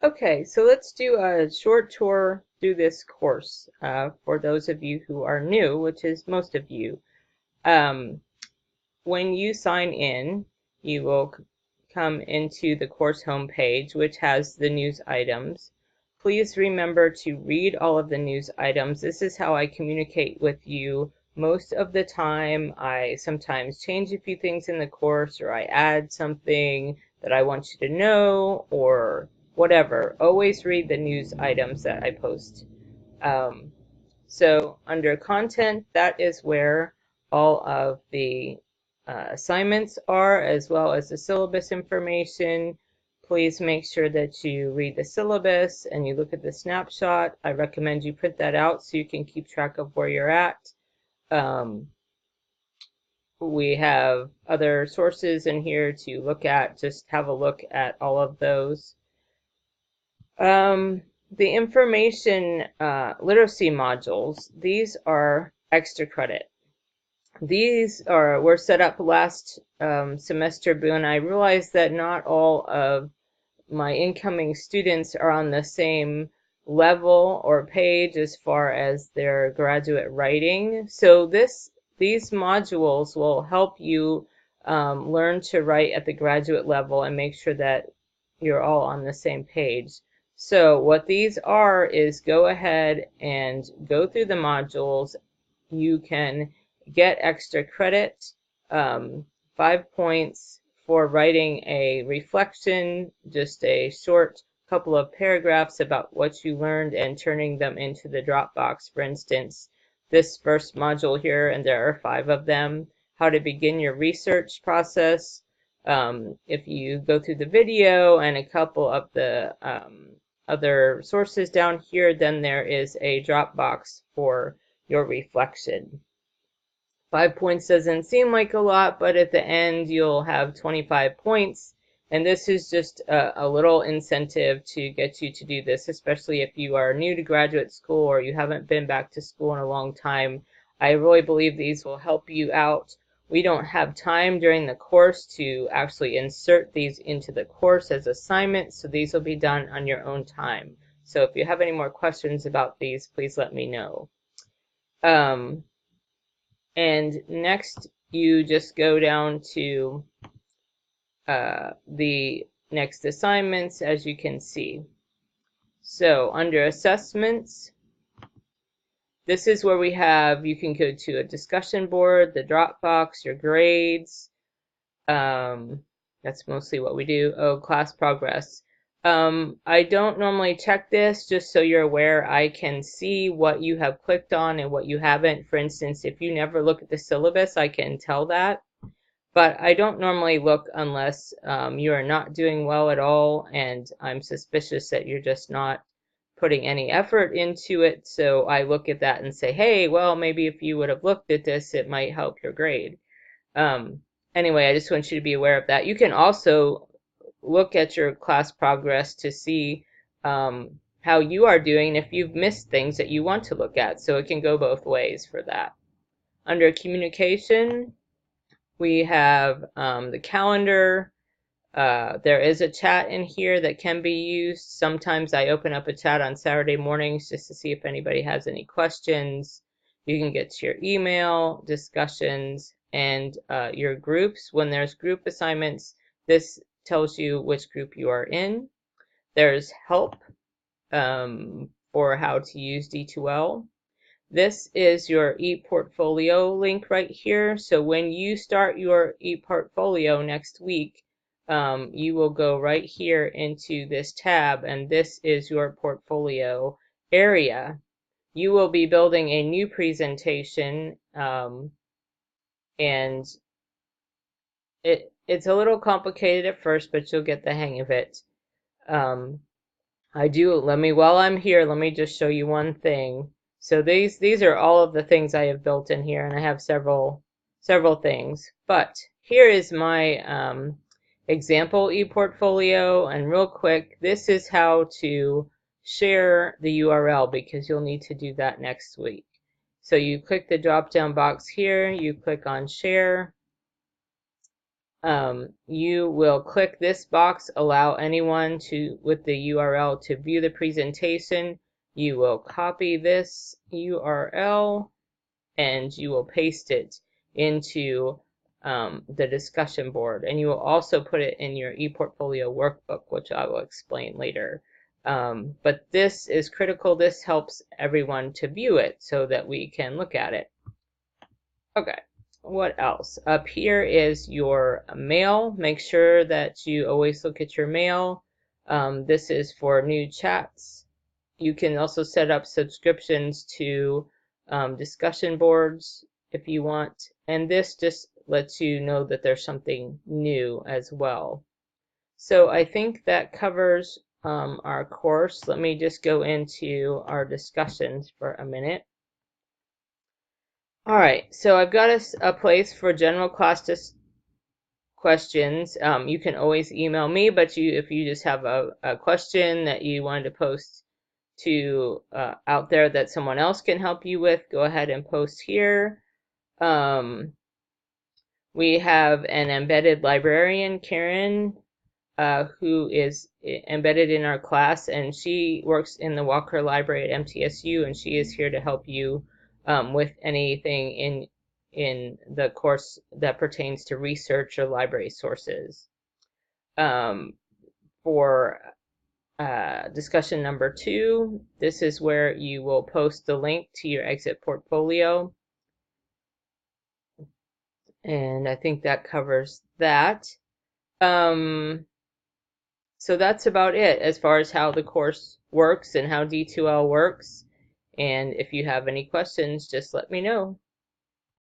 Okay, so let's do a short tour through this course for those of you who are new, which is most of you. When you sign in, you will come into the course homepage, which has the news items. Please remember to read all of the news items. This is how I communicate with you most of the time. I sometimes change a few things in the course, or I add something that I want you to know, or whatever. Always read the news items that I post. So under content, that is where all of the assignments are, as well as the syllabus information. Please make sure that you read the syllabus and you look at the snapshot. I recommend you print that out so you can keep track of where you're at. We have other sources in here to look at. Just have a look at all of those. The information literacy modules, these are extra credit. These were set up last semester, and I realized that not all of my incoming students are on the same level or page as far as their graduate writing. So these modules will help you learn to write at the graduate level and make sure that you're all on the same page. So what these are is go ahead and go through the modules. You can get extra credit, 5 points for writing a reflection, just a short couple of paragraphs about what you learned and turning them into the Dropbox. For instance, this first module here, and there are 5 of them, how to begin your research process. If you go through the video and a couple of the other sources down here, then there is a Dropbox for your reflection. 5 points doesn't seem like a lot, but at the end you'll have 25 points, and this is just a little incentive to get you to do this, especially if you are new to graduate school or you haven't been back to school in a long time. I really believe these will help you out. We don't have time during the course to actually insert these into the course as assignments, so these will be done on your own time. So if you have any more questions about these, please let me know. And next, you just go down to the next assignments, as you can see. So under assessments, this is where we have, you can go to a discussion board, the Dropbox, your grades. That's mostly what we do. Oh, class progress. I don't normally check this, just so you're aware. I can see what you have clicked on and what you haven't. For instance, if you never look at the syllabus, I can tell that. But I don't normally look unless you are not doing well at all, and I'm suspicious that you're just not putting any effort into it. So I look at that and say, hey, well, maybe if you would have looked at this, it might help your grade. Anyway, I just want you to be aware of that. You can also look at your class progress to see how you are doing if you've missed things that you want to look at. So it can go both ways for that. Under communication, we have the calendar. There is a chat in here that can be used. Sometimes I open up a chat on Saturday mornings just to see if anybody has any questions. You can get to your email, discussions, and your groups. When there's group assignments, this tells you which group you are in. There's help for how to use D2L. This is your ePortfolio link right here. So when you start your ePortfolio next week, you will go right here into this tab, and this is your portfolio area. You will be building a new presentation, and it's a little complicated at first, but you'll get the hang of it. While I'm here, let me just show you one thing. So these are all of the things I have built in here, and I have several things. But here is my example ePortfolio, and real quick, this is how to share the URL, because you'll need to do that next week. So you click the drop down box here, you click on share. you will click this box, allow anyone with the URL to view the presentation. You will copy this URL and you will paste it into the discussion board, and you will also put it in your ePortfolio workbook, which I will explain later. But this is critical. This helps everyone to view it so that we can look at it. Okay, what else? Up here is your mail. Make sure that you always look at your mail. This is for new chats. You can also set up subscriptions to discussion boards if you want, and this just lets you know that there's something new as well. So I think that covers our course. Let me just go into our discussions for a minute. All right, so I've got a place for general class questions. You can always email me, but if you just have a question that you wanted to post to out there that someone else can help you with, go ahead and post here. We have an embedded librarian, Karen, who is embedded in our class, and she works in the Walker Library at MTSU, and she is here to help you with anything in the course that pertains to research or library sources. For discussion number 2, this is where you will post the link to your exit portfolio. And I think that covers that. So that's about it as far as how the course works and how D2L works. And if you have any questions, just let me know.